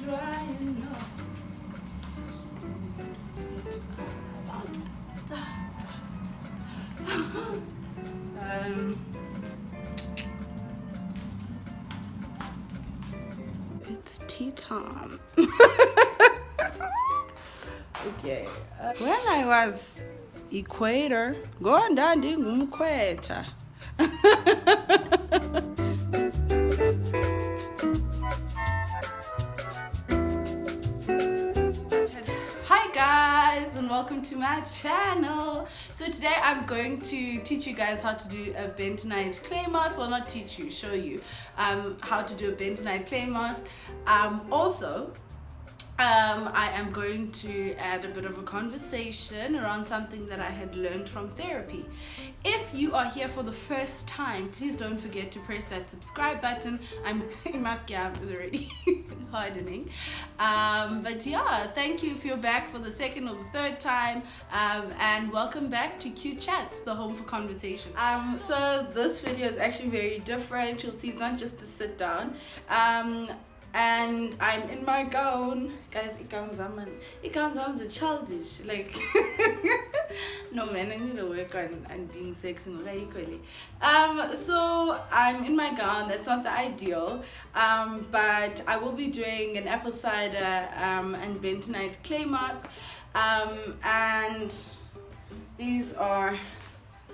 trying now. It's tea time. Okay. When I was equator, going down the equator. Hi guys, and welcome to my channel. So today I'm going to teach you guys how to do a bentonite clay mask. Well, not teach you, show you how to do a bentonite clay mask. I am going to add a bit of a conversation around something that I had learned from therapy. If you are here for the first time, please don't forget to press that subscribe button. My scab is already hardening. But yeah, thank you if you're back for the second or the third time. And welcome back to Cute Chats, the home for conversation. So this video is actually very different. You'll see it's not just a sit down. And I'm in my gown, guys. It comes on the childish, like no man, I need to work on being sexy equally. So I'm in my gown. That's not the ideal, but I will be doing an apple cider and bentonite clay mask, and these are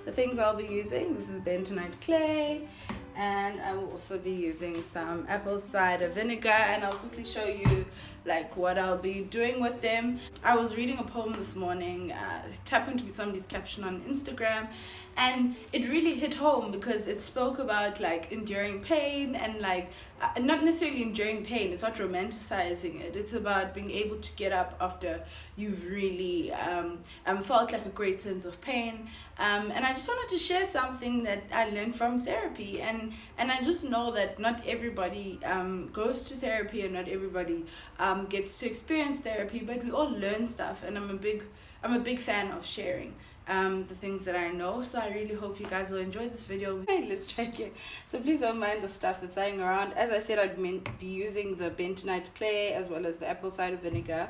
the things I'll be using. This is bentonite clay, and I will also be using some apple cider vinegar, and I'll quickly show you like what I'll be doing with them. I was reading a poem this morning. It happened to be somebody's caption on Instagram, and it really hit home because it spoke about like enduring pain and like not necessarily enduring pain. It's not romanticizing it. It's about being able to get up after you've really felt like a great sense of pain. And I just wanted to share something that I learned from therapy, and I just know that not everybody goes to therapy, and not everybody gets to experience therapy, but we all learn stuff, and I'm a big fan of sharing the things that I know. So I really hope you guys will enjoy this video. Hey, let's try again. So please don't mind the stuff that's lying around. As I said, I'd be using the bentonite clay as well as the apple cider vinegar,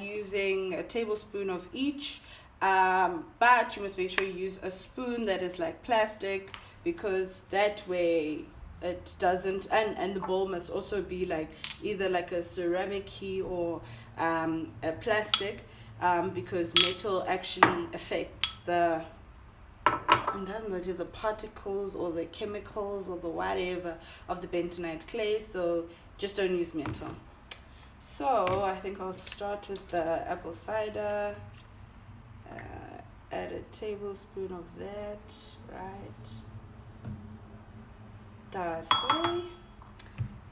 using a tablespoon of each, but you must make sure you use a spoon that is like plastic, because that way it doesn't, and the bowl must also be like either like a ceramic-y or a plastic, because metal actually affects the particles or the chemicals or the whatever of the bentonite clay. So just don't use metal. So I think I'll start with the apple cider. Add a tablespoon of that, right?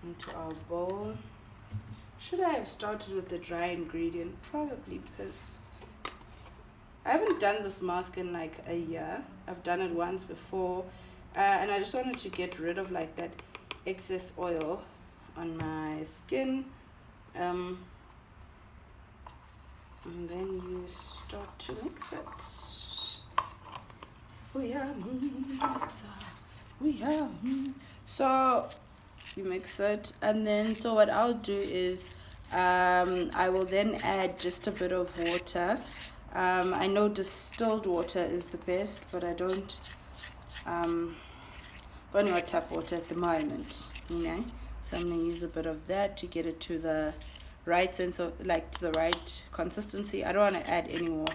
Into our bowl. Should I have started with the dry ingredient? Probably, because I haven't done this mask in like a year. I've done it once before, and I just wanted to get rid of like that excess oil on my skin. And then you start to mix it. We are mixer. We are. So you mix it, and then so what I'll do is I will then add just a bit of water. I know distilled water is the best, but I don't only got tap water at the moment, you know. So I'm gonna use a bit of that to get it to the right sense of, like, to the right consistency. I don't want to add any more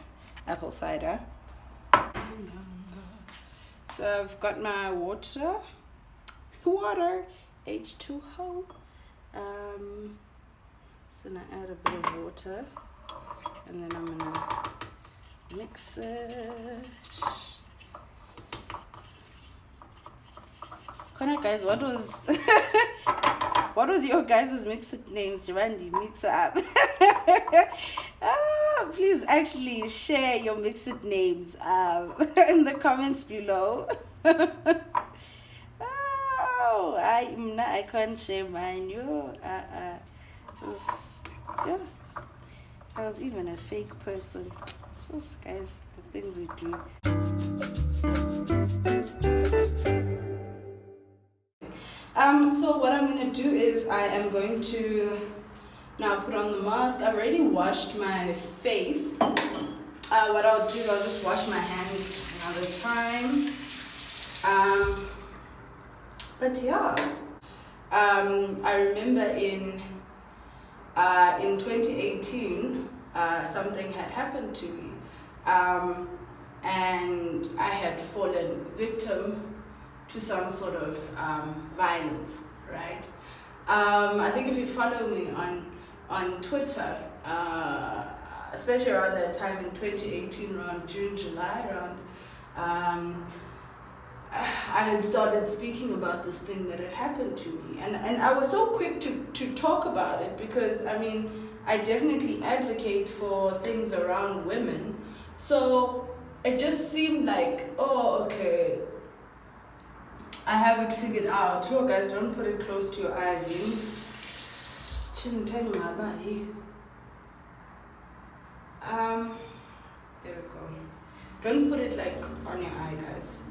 apple cider. So I've got my water H2O. So now add a bit of water, and then I'm gonna mix it. Connor, guys, what was your guys' mixed names? Javandi, mix it up. Please actually share your mixed names in the comments below. I can't share mine. Yeah, I was even a fake person. So guys, the things we do. So what I'm gonna do is I am going to Now I put on the mask. I've already washed my face. What I'll do, I'll just wash my hands another time. But yeah, I remember in 2018, something had happened to me, and I had fallen victim to some sort of violence, right? I think if you follow me on Twitter, especially around that time in 2018, around June, July, I had started speaking about this thing that had happened to me, and I was so quick to talk about it because I mean I definitely advocate for things around women, so it just seemed like, oh, okay, I have it figured out. You guys, don't put it close to your eyes. There we go. Don't put it like on your eye, guys.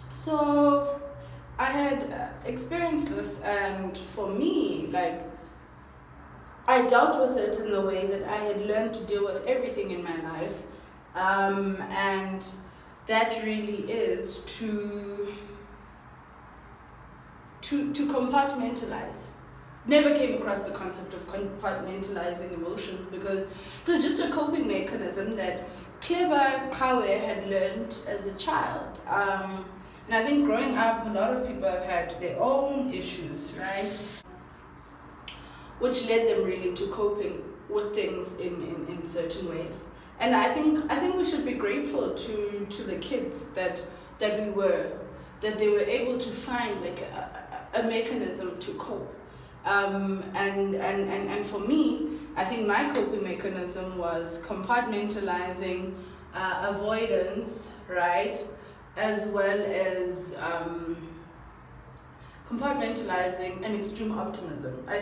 So I had experienced this, and for me, like, I dealt with it in the way that I had learned to deal with everything in my life, and that really is to compartmentalize. Never came across the concept of compartmentalizing emotions because it was just a coping mechanism that clever Kawe had learned as a child. And I think growing up, a lot of people have had their own issues, right? Which led them really to coping with things in certain ways. And I think we should be grateful to the kids that they were able to find like a mechanism to cope. And for me, I think my coping mechanism was compartmentalizing, avoidance, right, as well as compartmentalizing and extreme optimism. I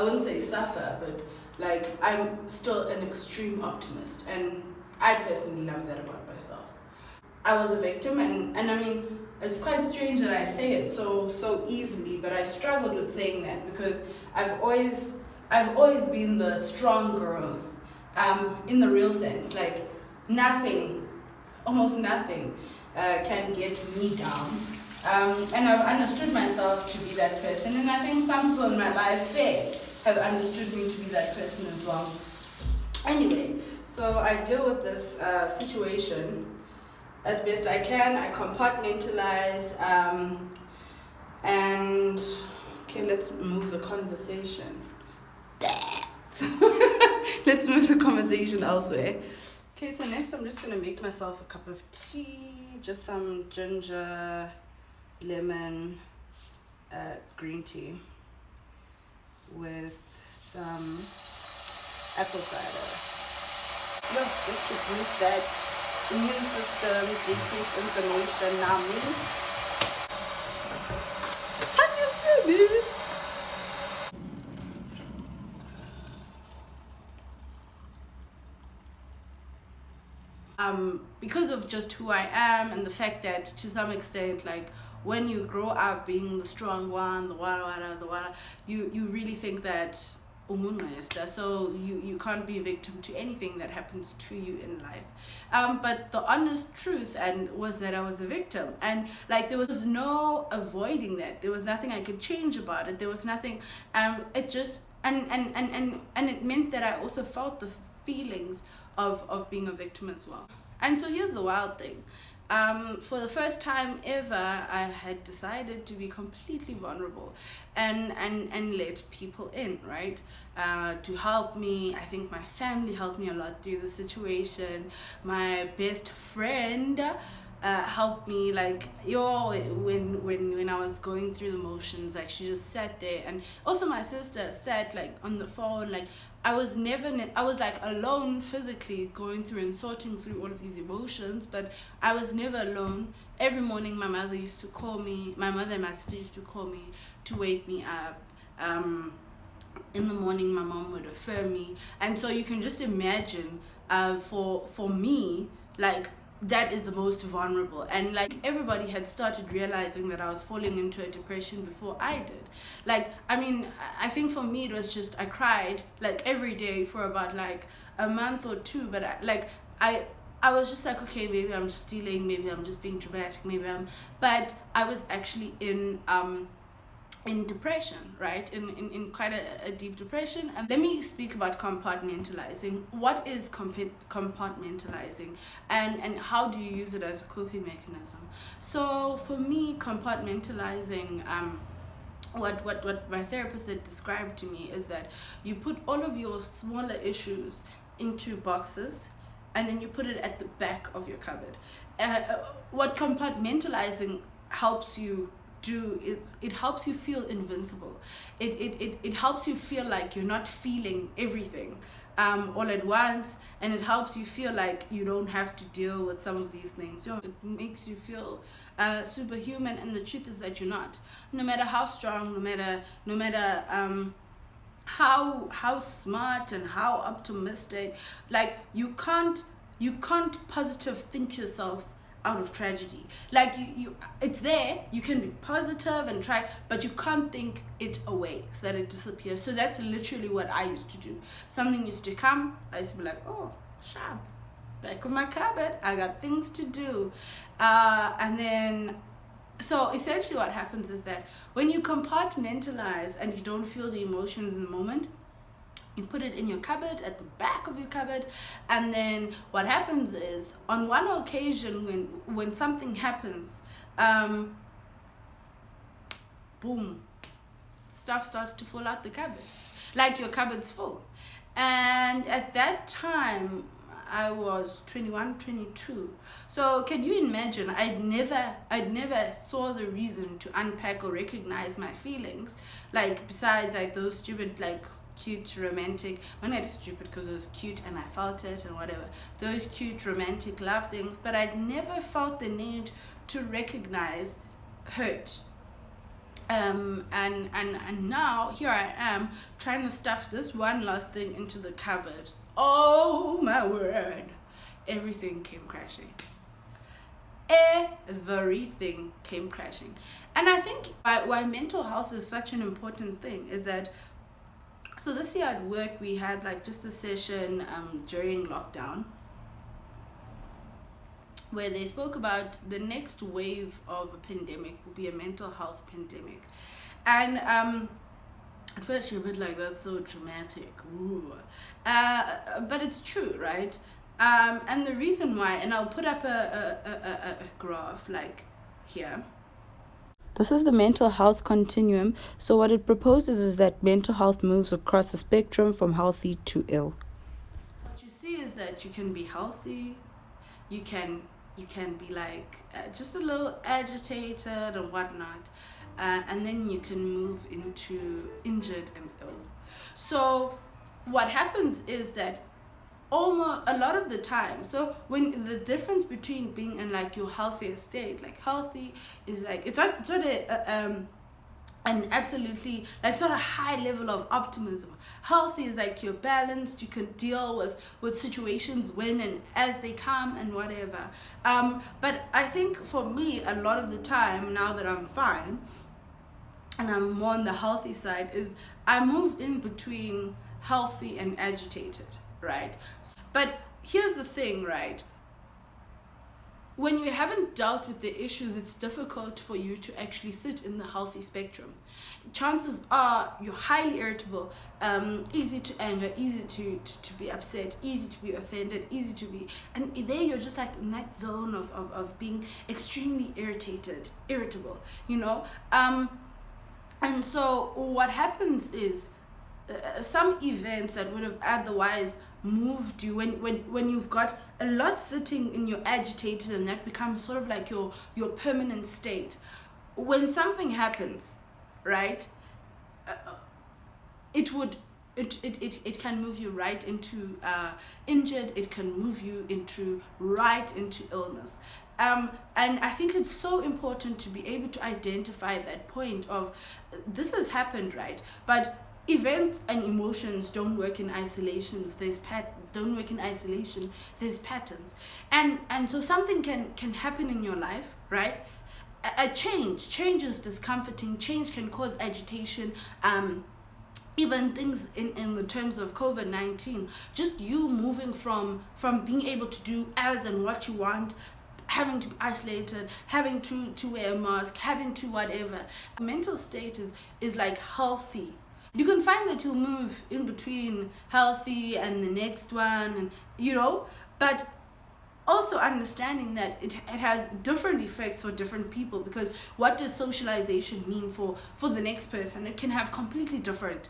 wouldn't say suffer, but like I'm still an extreme optimist, and I personally love that about myself. I was a victim, and I mean, it's quite strange that I say it so easily, but I struggled with saying that because I've always been the strong girl, in the real sense. Like almost nothing, can get me down. And I've understood myself to be that person, and I think some people in my life have understood me to be that person as well. Anyway, so I deal with this situation as best I can. I compartmentalize, and okay, let's move the conversation. Let's move the conversation elsewhere. Okay, so next I'm just gonna make myself a cup of tea, just some ginger, lemon, green tea with some apple cider. Yeah, just to boost that immune system, decrease inflammation. Now me, can you see me? Because of just who I am and the fact that to some extent, like, when you grow up being the strong one, the wara, you really think that so you can't be a victim to anything that happens to you in life. But the honest truth was that I was a victim, and like there was no avoiding that. There was nothing I could change about it. There was nothing. It just and it meant that I also felt the feelings of being a victim as well. And so here's the wild thing. For the first time ever, I had decided to be completely vulnerable and let people in, right? To help me. I think my family helped me a lot through the situation. My best friend helped me, like, when I was going through the motions, like, she just sat there. And also my sister sat like on the phone. Like, I was like alone physically going through and sorting through all of these emotions, but I was never alone. Every morning my mother and my sister used to call me to wake me up. In the morning my mom would affirm me. And so you can just imagine, for me, like, that is the most vulnerable. And like everybody had started realizing that I was falling into a depression before I did. Like, I mean, I think for me it was just I cried like every day for about like a month or two, but I was just like, okay, maybe I'm just stealing, maybe I'm just being dramatic, but I was actually in depression, right? In quite a deep depression. And let me speak about compartmentalizing. What is compartmentalizing, and how do you use it as a coping mechanism? So for me, compartmentalizing, what my therapist had described to me is that you put all of your smaller issues into boxes, and then you put it at the back of your cupboard. What compartmentalizing helps you do is it helps you feel invincible. It helps you feel like you're not feeling everything all at once, and it helps you feel like you don't have to deal with some of these things. It makes you feel superhuman, and the truth is that you're not. No matter how strong, no matter how smart and how optimistic, like you can't positive think yourself out of tragedy. Like you it's there, you can be positive and try, but you can't think it away so that it disappears. So that's literally what I used to do. Something used to come, I used to be like, oh, sharp, back of my cupboard, I got things to do. And then so essentially what happens is that when you compartmentalize and you don't feel the emotions in the moment, you put it in your cupboard, at the back of your cupboard, and then what happens is, on one occasion when something happens, boom, stuff starts to fall out the cupboard. Like your cupboard's full. And at that time, I was 21, 22. So can you imagine, I'd never saw the reason to unpack or recognize my feelings, like besides like those stupid like cute romantic, when I was stupid because it was cute and I felt it and whatever, those cute romantic love things, but I'd never felt the need to recognize hurt. And now here I am trying to stuff this one last thing into the cupboard. Oh my word, everything came crashing. Everything came crashing. And I think why mental health is such an important thing is that, so this year at work we had like just a session during lockdown where they spoke about the next wave of a pandemic will be a mental health pandemic. And at first you're a bit like, that's so dramatic, ooh. But it's true, right? And the reason why, and I'll put up a graph like here. This is the mental health continuum. So what it proposes is that mental health moves across a spectrum from healthy to ill. What you see is that you can be healthy, you can be like just a little agitated and whatnot, and then you can move into injured and ill. So what happens is that almost a lot of the time, so when the difference between being in like your healthiest state, like healthy is like it's not an absolutely like sort of high level of optimism. Healthy is like you're balanced, you can deal with situations when and as they come and whatever. But I think for me, a lot of the time now that I'm fine and I'm more on the healthy side, is I move in between healthy and agitated, right? But here's the thing, right? When you haven't dealt with the issues, it's difficult for you to actually sit in the healthy spectrum. Chances are you're highly irritable, easy to anger, easy to be upset, easy to be offended, easy to be, and there you're just like in that zone of being extremely irritable, you know? And so what happens is some events that would have otherwise moved you, when you've got a lot sitting in your agitated, and that becomes sort of like your permanent state. When something happens, right, it can move you right into injured, it can move you right into illness. And I think it's so important to be able to identify that point of this has happened, right? But events and emotions don't work in isolations. There's don't work in isolation. There's patterns, and so something can happen in your life, right? A change is discomforting. Change can cause agitation. Even things in the terms of COVID-19, just you moving from being able to do as and what you want, having to be isolated, having to wear a mask, having to whatever. A mental state is like healthy. You can find that you'll move in between healthy and the next one, and but also understanding that it has different effects for different people, because what does socialization mean for the next person? It can have completely different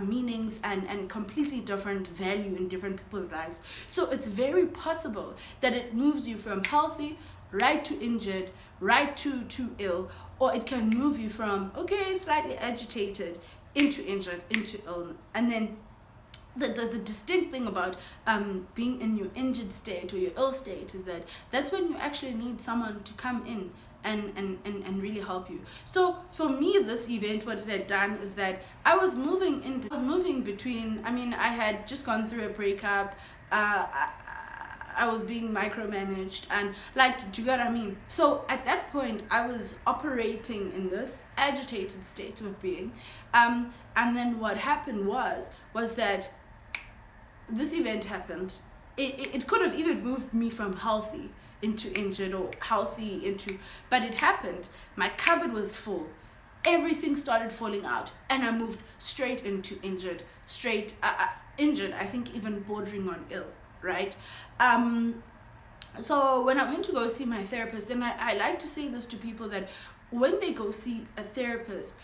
meanings and completely different value in different people's lives. So it's very possible that it moves you from healthy right to injured, right to ill, or it can move you from slightly agitated into injured, into ill. And then the distinct thing about being in your injured state or your ill state is that that's when you actually need someone to come in and really help you. So for me, this event, what it had done is that I was moving between, I had just gone through a breakup, I was being micromanaged, and do you get what I mean? So at that point, I was operating in this agitated state of being, and then what happened was that this event happened. It could have even moved me from healthy into injured, or healthy into, but it happened. My cupboard was full. Everything started falling out, and I moved straight into injured, injured, I think even bordering on ill, right? So when I went to go see my therapist, and I like to say this to people, that when they go see a therapist,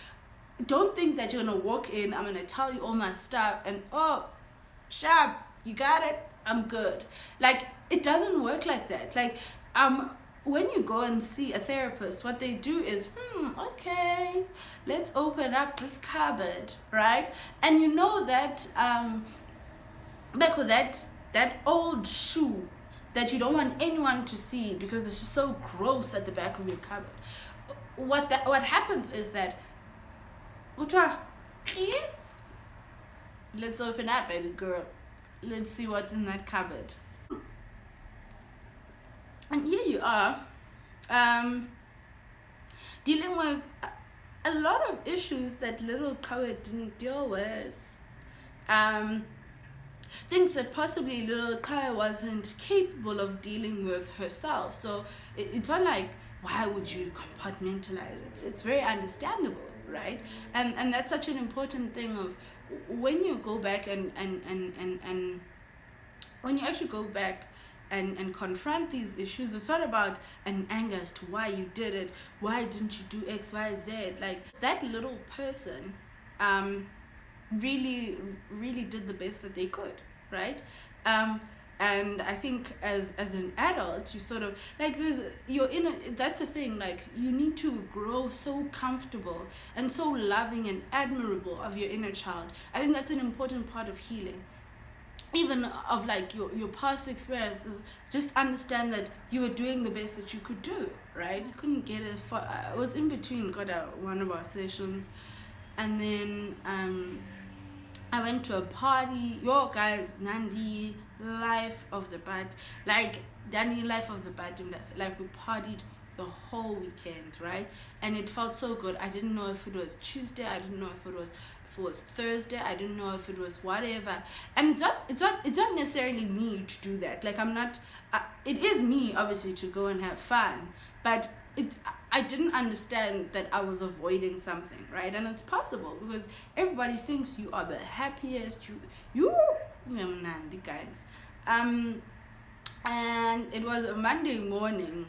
don't think that you're gonna walk in, I'm gonna tell you all my stuff, and Shab, you got it, I'm good. It doesn't work like that. When you go and see a therapist, what they do is, okay, let's open up this cupboard, right? And you know that back with that old shoe that you don't want anyone to see because it's just so gross at the back of your cupboard. What happens is that let's open up, baby girl. Let's see what's in that cupboard. And here you are, dealing with a lot of issues that little cupboard didn't deal with. Things that possibly little Kaya wasn't capable of dealing with herself. So it's not like, why would you compartmentalize? It's very understandable, right? And that's such an important thing of when you go back and when you actually go back and confront these issues. It's not about an anger as to why you did it, why didn't you do X, Y, Z. That little person really did the best that they could, right? And I think as an adult, you sort of that's the thing, you need to grow so comfortable and so loving and admirable of your inner child. I think that's an important part of healing, even of your past experiences. Just understand that you were doing the best that you could do, right? I couldn't get it far. I was in between one of our sessions, and then I went to a party. Yo guys, Nandi life of the bad, Danny life of the bad, we partied the whole weekend, right? And it felt so good. I didn't know if it was Tuesday, I didn't know if it was Thursday, I didn't know if it was whatever. And it's not necessarily me to do that. I'm not it is me obviously to go and have fun, but I didn't understand that I was avoiding something, right? And it's possible because everybody thinks you are the happiest, you Nandi guys. And it was a Monday morning,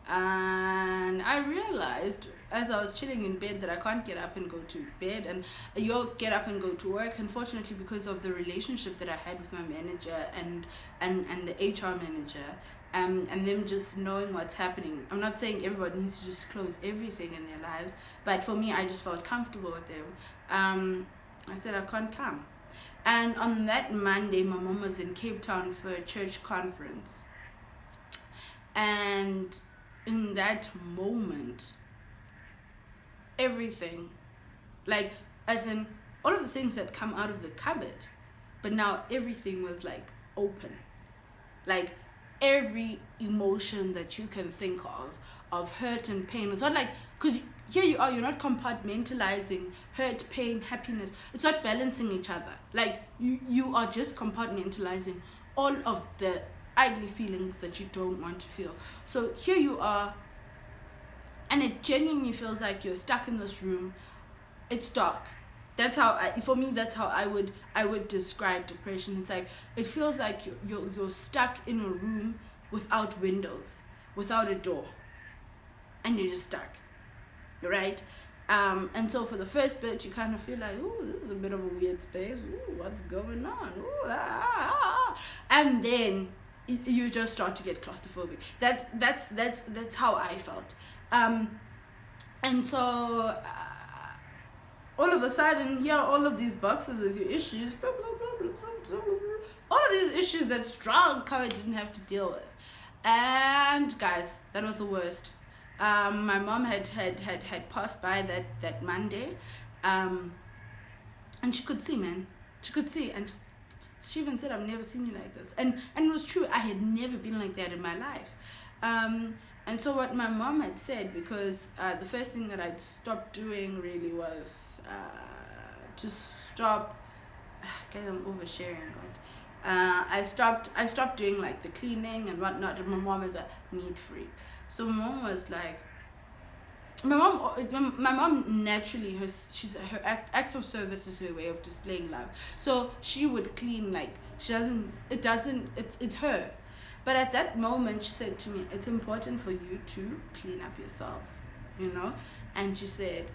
and I realized as I was chilling in bed that I can't get up and go to bed, and you'll get up and go to work. Unfortunately, because of the relationship that I had with my manager and the HR manager, and them just knowing what's happening. I'm not saying everybody needs to disclose everything in their lives, but for me, I just felt comfortable with them. I said I can't come. And on that Monday, my mom was in Cape Town for a church conference. And in that moment, everything, as in all of the things that come out of the cupboard, but now everything was like open, like every emotion that you can think of hurt and pain. It's not like, because here you are, you're not compartmentalizing hurt, pain, happiness. It's not balancing each other. Like you are just compartmentalizing all of the ugly feelings that you don't want to feel. So here you are, and it genuinely feels like you're stuck in this room. It's dark. That's how for me, that's how I would describe depression. It's like, it feels like you're stuck in a room without windows, without a door, and you're just stuck, right? And so for the first bit, you kind of feel like, ooh, this is a bit of a weird space. Ooh, what's going on? Ooh, and then you just start to get claustrophobic. That's how I felt. And so all of a sudden, here are all of these boxes with your issues, blah, blah, blah, blah, blah, blah, blah. All of these issues that strong cover didn't have to deal with. And guys, that was the worst. My mom had passed by that Monday, and she could see, man. She could see, and she even said, "I've never seen you like this." And it was true. I had never been like that in my life. And so what my mom had said, because the first thing that I'd stopped doing really was to stop. Guys, I'm oversharing, God. I stopped doing like the cleaning and whatnot. And my mom is a neat freak, so my mom was like, my mom naturally, her acts of service is her way of displaying love. So she would clean, like it's her. But at that moment, she said to me, "It's important for you to clean up yourself, you know." And she said,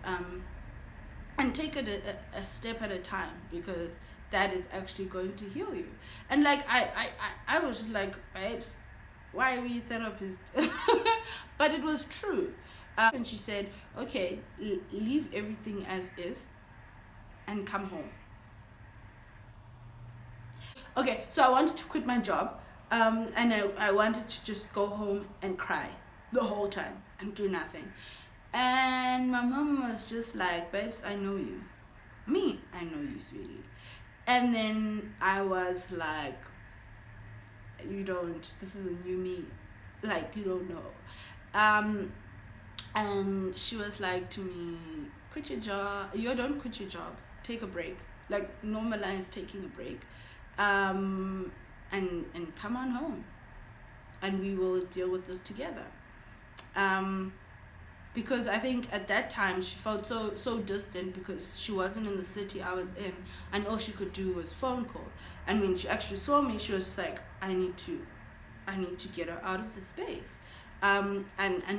and take it a step at a time, because that is actually going to heal you. And like I was just like, babes, why are we therapists? But it was true. And she said, okay, leave everything as is and come home. Okay, so I wanted to quit my job. And I wanted to just go home and cry the whole time and do nothing. And my mom was just like, babes, I know you. Me, I know you, sweetie. And then I was like, you don't, this is a new me. Like, you don't know. And she was like to me, quit your job. You don't quit your job. Take a break. Like, normalize taking a break. And come on home, and we will deal with this together. Because I think at that time she felt so distant, because she wasn't in the city I was in, and all she could do was phone call. And when she actually saw me, she was just like, I need to get her out of the space. And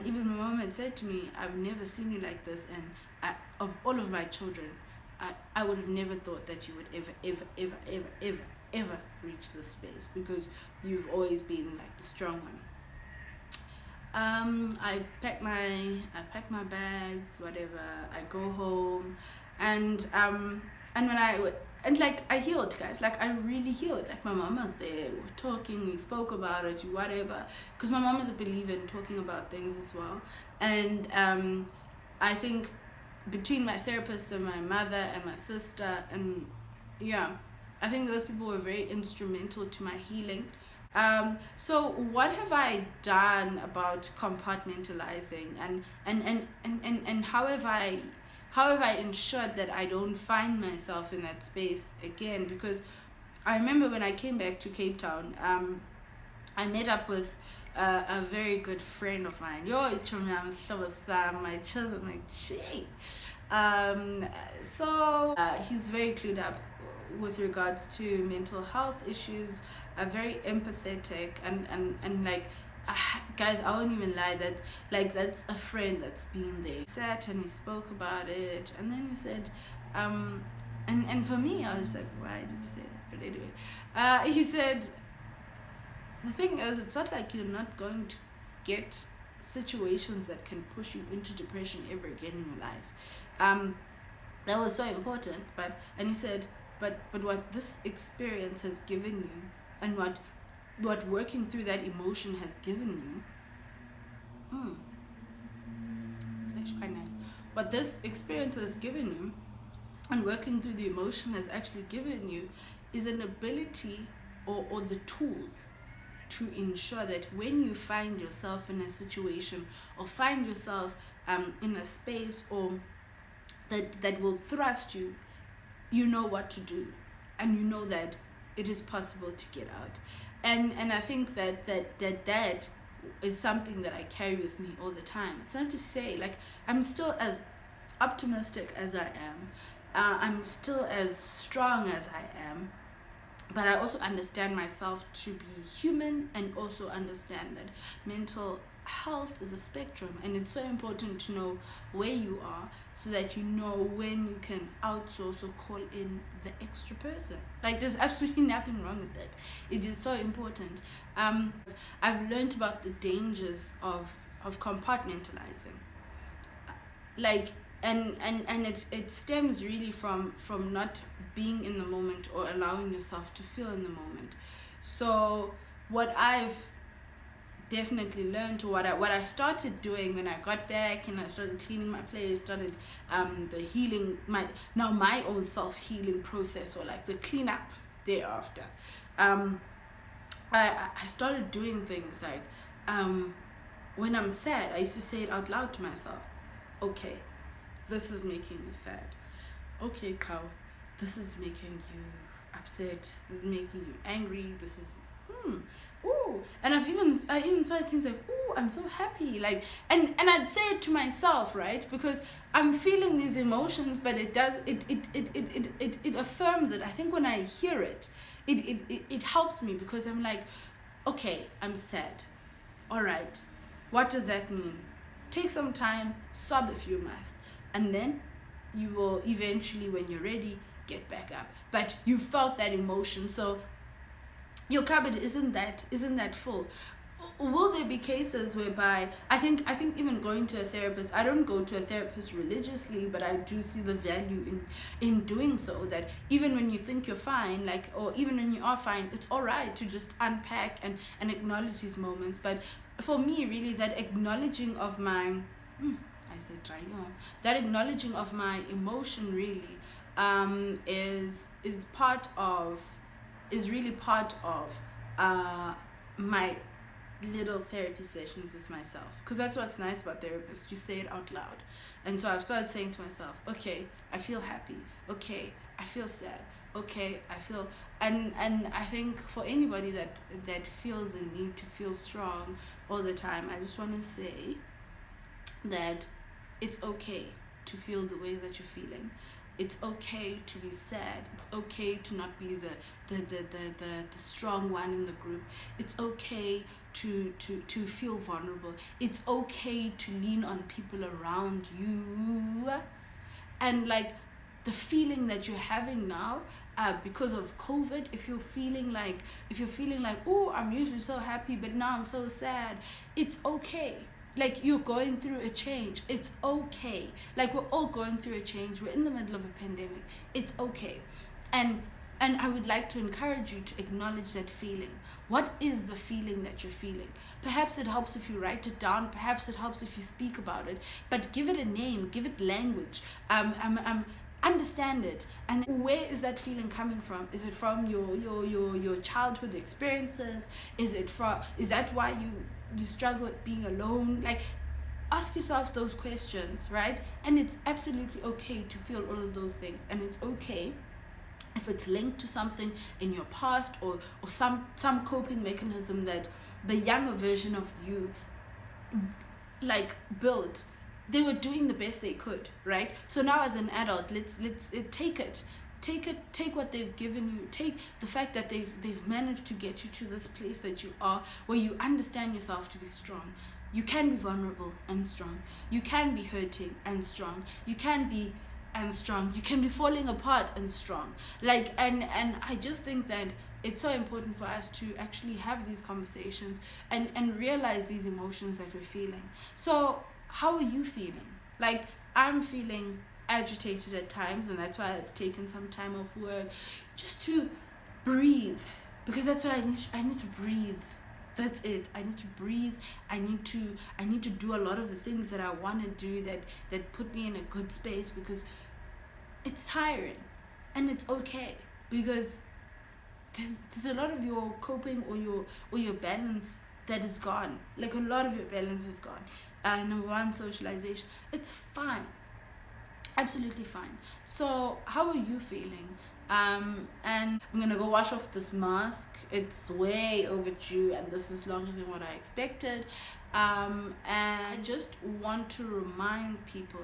even my mom had said to me, I've never seen you like this, and of all of my children, I would have never thought that you would ever reach this space, because you've always been like the strong one. I pack my bags, whatever. I go home, and when I healed, guys. Like, I really healed. Like, my mom was there, we were talking, we spoke about it, whatever. Because my mom is a believer in talking about things as well. And I think between my therapist and my mother and my sister, and yeah, I think those people were very instrumental to my healing. So what have I done about compartmentalizing, and how have I ensured that I don't find myself in that space again? Because I remember when I came back to Cape Town, I met up with a very good friend of mine. My chosen, so he's very clued up with regards to mental health issues, very empathetic, and like, guys, I won't even lie, that's a friend that's been there. He sat and he spoke about it, and then he said, and for me, I was like, why did you say that? But anyway, he said, the thing is, it's not like you're not going to get situations that can push you into depression ever again in your life. That was so important. And he said, but what this experience has given you, and what working through that emotion has given you, it's actually quite nice. What this experience has given you, and working through the emotion has actually given you, is an ability or the tools to ensure that when you find yourself in a situation or find yourself in a space or that will thrust you, you know what to do, and you know that it is possible to get out. And I think that is something that I carry with me all the time. It's not to say, like, I'm still as optimistic as I am, I'm still as strong as I am, but I also understand myself to be human, and also understand that mental health is a spectrum, and it's so important to know where you are so that you know when you can outsource or call in the extra person. Like, there's absolutely nothing wrong with that. It is so important. I've learned about the dangers of compartmentalizing, like, and it stems really from not being in the moment or allowing yourself to feel in the moment. So what I've definitely learned, or what I started doing when I got back and I started cleaning my place, started the healing, my own self-healing process, or like the cleanup thereafter, I started doing things like, when I'm sad, I used to say it out loud to myself. Okay, this is making me sad. Okay, cow, this is making you upset. This is making you angry. This is ooh. And I even started things like, ooh, I'm so happy. Like, and I'd say it to myself, right? Because I'm feeling these emotions, but it affirms it. I think when I hear it, it helps me, because I'm like, okay, I'm sad. All right, what does that mean? Take some time, sob if you must, and then you will eventually, when you're ready, get back up. But you felt that emotion, so your cupboard isn't that full. Will there be cases whereby I think even going to a therapist, I don't go to a therapist religiously, but I do see the value in doing so, that even when you think you're fine, like, or even when you are fine, it's all right to just unpack and acknowledge these moments. But for me, really, that acknowledging of my that acknowledging of my emotion really is really part of my little therapy sessions with myself, because that's what's nice about therapists, you say it out loud. And so I've started saying to myself, okay, I feel happy, okay, I feel sad, okay, I feel, and I think for anybody that feels the need to feel strong all the time, I just want to say that it's okay to feel the way that you're feeling. It's okay to be sad. It's okay to not be the strong one in the group. It's okay to feel vulnerable. It's okay to lean on people around you. And like the feeling that you're having now, because of COVID, if you're feeling like, oh, I'm usually so happy, but now I'm so sad, it's okay. Like, you're going through a change. It's okay. Like, we're all going through a change. We're in the middle of a pandemic. It's okay. And I would like to encourage you to acknowledge that feeling. What is the feeling that you're feeling? Perhaps it helps if you write it down. Perhaps it helps if you speak about it. But give it a name. Give it language. Understand it. And where is that feeling coming from? Is it from your childhood experiences? Is that why you struggle with being alone? Like, ask yourself those questions, right? And it's absolutely okay to feel all of those things, and it's okay if it's linked to something in your past, or some coping mechanism that the younger version of you like built. They were doing the best they could, right? So now as an adult, let's take it. Take what they've given you. Take the fact that they've managed to get you to this place that you are, where you understand yourself to be strong. You can be vulnerable and strong. You can be hurting and strong. You can be strong. You can be falling apart and strong. Like, and I just think that it's so important for us to actually have these conversations and realize these emotions that we're feeling. So how are you feeling? Like, I'm feeling agitated at times, and that's why I've taken some time off work just to breathe, because that's what I need to breathe. That's it. I need to breathe. I need to do a lot of the things that I want to do that put me in a good space, because it's tiring, and it's okay, because there's a lot of your coping or your balance that is gone. Like a lot of your balance is gone. Number one, socialization. It's fine, absolutely fine. So how are you feeling? And I'm gonna go wash off this mask. It's way overdue, and this is longer than what I expected. And I just want to remind people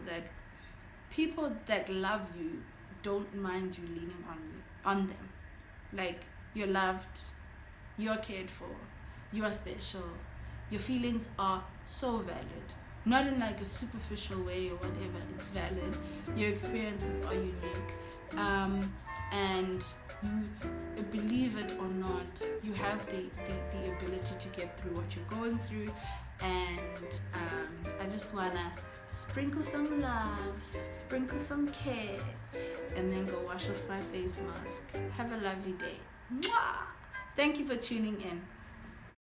that love you don't mind you leaning on them. Like, you're loved, you're cared for, you are special, your feelings are so valid. Not in like a superficial way or whatever, it's valid. Your experiences are unique. And you, believe it or not, you have the ability to get through what you're going through. And I just wanna sprinkle some love, sprinkle some care, and then go wash off my face mask. Have a lovely day. Mwah! Thank you for tuning in.